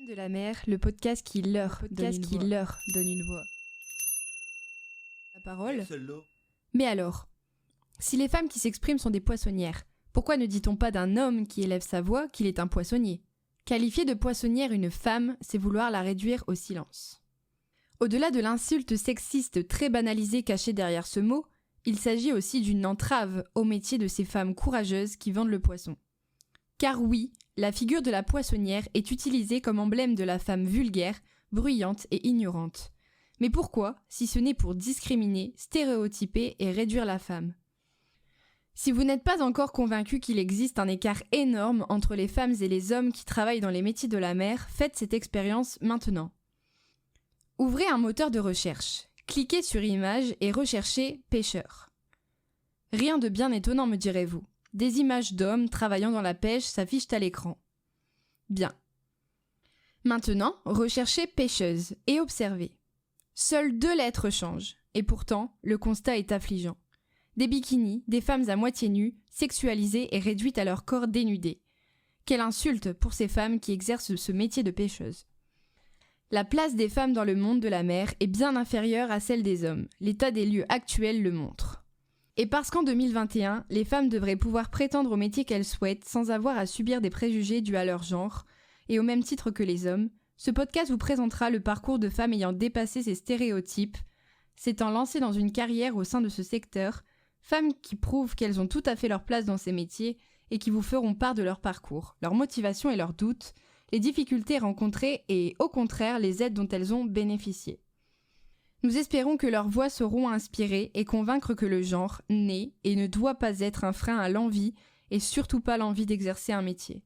De la mer, le podcast qui leur donne une voix. La parole. Mais alors, si les femmes qui s'expriment sont des poissonnières, pourquoi ne dit-on pas d'un homme qui élève sa voix qu'il est un poissonnier ? Qualifier de poissonnière une femme, c'est vouloir la réduire au silence. Au-delà de l'insulte sexiste très banalisée cachée derrière ce mot, il s'agit aussi d'une entrave au métier de ces femmes courageuses qui vendent le poisson. Car oui, la figure de la poissonnière est utilisée comme emblème de la femme vulgaire, bruyante et ignorante. Mais pourquoi, si ce n'est pour discriminer, stéréotyper et réduire la femme ? Si vous n'êtes pas encore convaincu qu'il existe un écart énorme entre les femmes et les hommes qui travaillent dans les métiers de la mer, faites cette expérience maintenant. Ouvrez un moteur de recherche, cliquez sur images et recherchez pêcheurs. Rien de bien étonnant, me direz-vous. Des images d'hommes travaillant dans la pêche s'affichent à l'écran. Bien. Maintenant, recherchez pêcheuse et observez. Seules 2 lettres changent, et pourtant, le constat est affligeant. Des bikinis, des femmes à moitié nues, sexualisées et réduites à leur corps dénudé. Quelle insulte pour ces femmes qui exercent ce métier de pêcheuse. La place des femmes dans le monde de la mer est bien inférieure à celle des hommes. L'état des lieux actuel le montre. Et parce qu'en 2021, les femmes devraient pouvoir prétendre au métier qu'elles souhaitent sans avoir à subir des préjugés dus à leur genre, et au même titre que les hommes, ce podcast vous présentera le parcours de femmes ayant dépassé ces stéréotypes, s'étant lancées dans une carrière au sein de ce secteur, femmes qui prouvent qu'elles ont tout à fait leur place dans ces métiers et qui vous feront part de leur parcours, leurs motivations et leurs doutes, les difficultés rencontrées et, au contraire, les aides dont elles ont bénéficié. Nous espérons que leurs voix sauront inspirer et convaincre que le genre n'est et ne doit pas être un frein à l'envie et surtout pas l'envie d'exercer un métier.